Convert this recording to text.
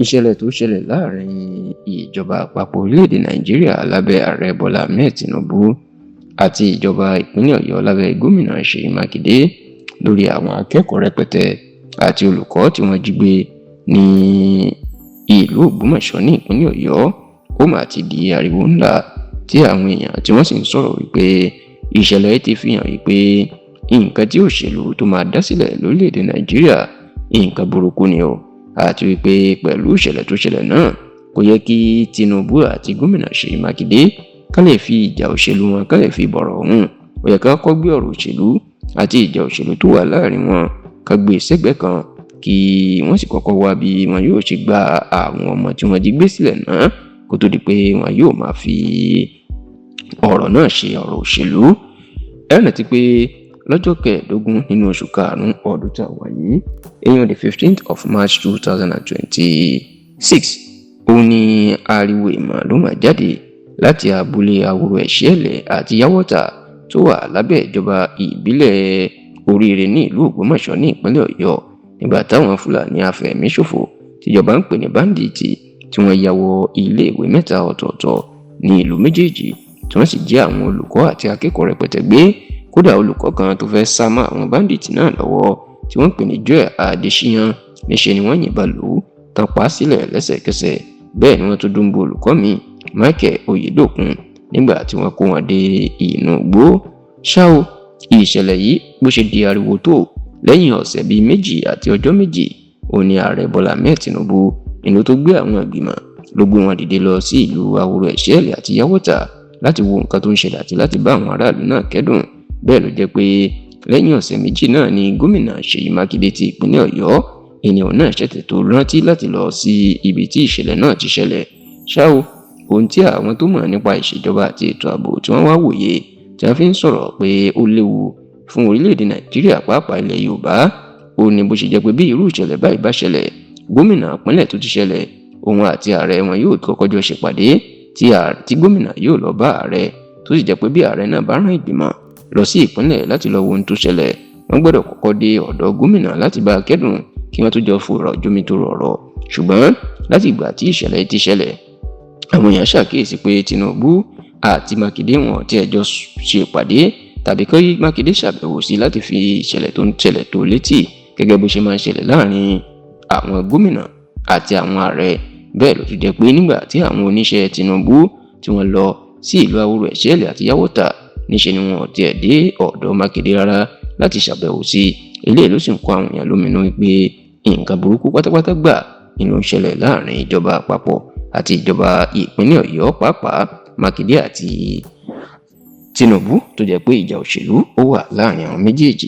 Ìṣẹ̀lẹ̀ tó ṣẹlẹ̀ láàrin ìjọba àpapọ̀ orílẹ̀-èdè Nàìjíríà lábẹ́ ààrẹ Bọ́lá Ahmed Tinubu àti ìjọba ìpínlẹ̀ Ọ̀yọ́ lábẹ́ gómìnà Ṣèyí Mákindé lórí àwọn akẹ́kọ̀ọ́ rẹpẹtẹ àti olùkọ́ tí wọ́n jí gbé ní ìlú Ògbómọ̀ṣọ́ ní ìpínlẹ̀ Ọ̀yọ́ ó mà ti di ariwo ńlá tí àwọn èèyàn tí wọ́n sì ń sọ̀rọ̀ wípé ìṣẹ̀lẹ̀ ti fi hàn wípé nǹkan tí òṣèlú tó máa dá sílẹ̀ lórílẹ̀-èdè Nàìjíríà nǹkan burúkú ni o, àti wípé pẹ̀lú ìṣẹ̀lẹ̀ tó ṣẹlẹ̀ náà kò yẹ kí Tinubu àti gómìnà Ṣèyí Mákindé ká lè fi ìjà òṣèlú wọn ká lè fi bọ̀rọ̀ ọ̀hún. Ó yẹ ká kọ́ gbé ọ̀rọ̀ òṣèlú àti ìjà òṣèlú tó wà láàrin wọn ká gbé sẹ́gbẹ̀ẹ́ kan kí wọ́n sì kọ́kọ́ wá bí wọn yóò ṣe gba àwọn ọmọ tí wọ́n jí gbé sílẹ̀ náà kó tó di pé wọn yóò máa fi ọ̀rọ̀ náà ṣe ọ̀rọ̀ òṣèlú. Ẹ rántí pé lọ́jọ́ 15 nínú oṣù karùn-ún ọdún tá a wà yìí, èèyàn the 15th of March 2026, òun ni ariwo ìmọ̀ ló máa jáde láti abúlé Aworo Ẹ̀ṣẹ́lẹ̀ àti Yáwọ́tà tó wà lábẹ́ ìjọba ìbílẹ̀ Oríire ní ìlú Ògbómọ̀ṣọ́ ní ìpínlẹ̀ Ọ̀yọ́ nígbà táwọn Fúlàní afẹ̀míṣòfò tíjọba ń pè ní báńdíìtì tí wọ́n ya wọ iléèwé mẹ́ta ọ̀tọ̀ọ̀tọ̀ ní ìlú méjèèjì tí wọ́n sì jí àwọn olùkọ́ àti akẹ́kọ̀ọ́ rẹpẹtẹ gbé. Kódà olùkọ́ kan tó fẹ́ sá mọ́ àwọn báńdíìtì náà lọ́wọ́ tí wọ́n ń pè ní Joel Adéṣíyàn níṣẹ́ ni wọ́n yìnbọn lù ú tán pa á sílẹ̀ lẹ́sẹ̀kẹsẹ̀. Bẹ́ẹ̀ ni wọ́n tún dúnbò olùkọ́ míì Michael Oyèdòkun nígbà tí wọ́n kó wọn dé inú igbó. Ṣá o, ìṣẹ̀lẹ̀ yìí bó ṣe di ariwo tó lẹ́yìn ọ̀sẹ̀ bíi méjì àti ọjọ́ méjì, òun ni ààrẹ Bọ́lá Ahmed Tinubu inú tó gbé àwọn ìgbìmọ̀ ló gbé wọn dìde lọ sí ìlú Aworo Ẹ̀ṣẹ́lẹ̀ àti Yáwọ́tà láti wo nǹkan tó ń ṣẹlẹ̀ àti láti bá àwọn aráàlú náà kẹ́dùn. Bẹ́ẹ̀ ló jẹ́ pé lẹ́yìn ọ̀sẹ̀ méjì náà ni gómìnà Ṣèyí Mákindé ti ìpínlẹ̀ Ọ̀yọ́ ènìyàn náà ṣètò tó rántí láti lọ sí ibi tí ìṣẹ̀lẹ̀ náà ti ṣẹlẹ̀. Ṣá o, ohun tí àwọn tó mọ̀ nípa ìṣèjọba àti ètò ààbò tí wọ́n wá wòye tí wọ́n fi ń sọ̀rọ̀ pé ó léwu fún orílẹ̀-èdè Nàìjíríà pàápàá ilẹ̀ Yorùbá ó ní bó ṣe jẹ́ pé bí irú ìṣẹ̀lẹ̀ báyìí bá ṣẹlẹ̀, gómìnà ìpínlẹ̀ tó ti ṣẹlẹ̀ òun àti ààrẹ wọn yóò kọ́kọ́ jọ ṣèpàdé tí gómìnà yóò lọ bá ààrẹ tó sì jẹ́ pé bí ààrẹ náà bá rán ìgbìmọ̀ lọ sí ìpínlẹ̀ láti lọ wo ohun tó ṣẹlẹ̀, wọ́n gbọ́dọ̀ kọ́kọ́ dé ọ̀dọ̀ gómìnà láti bá a kẹ́dùn kí wọ́n tó jọ fọ̀rọ̀ jomitoro ọ̀rọ̀. Ṣùgbọ́n láti ìgbà tí ìṣẹ̀lẹ̀ ti ṣẹlẹ̀, àwọn èèyàn ṣàkíyèsí pé Tinubu àti Mákindé wọn tí ẹjọ́ ṣe ìpàdé tàbí kí Mákindé ṣàbẹ̀wò sí láti fi ìṣẹ̀lẹ̀ tó ń ṣẹlẹ̀ tó létí gẹ́gẹ́ bó ṣe máa ń ṣẹlẹ̀ láàrin àwọn gómìnà àti àwọn ààrẹ. Bẹ́ẹ̀ ló ti jẹ́ pé nígbà tí àwọn oníṣẹ́ Tinubu tí wọ́n lọ sí ìlú Aworo Ẹ̀ṣẹ́lẹ̀ àti Yáwọ́tà, níṣẹ́ ni wọn tiẹ̀ dé ọ̀dọ̀ Mákindé rárá láti ṣàbẹ̀wò sí. Eléyìí ló sì ń kó àwọn èèyàn lóminú wípé nǹkan burúkú pátápátá gbà nínú ìṣẹ̀lẹ̀ láàrin ìjọba àpapọ̀ àti ìjọba ìpínlẹ̀ Ọ̀yọ́ pàápàá Mákindé àti Tinubu tó jẹ́ pé ìjà òṣèlú ó wà láàrin àwọn méjèèjì.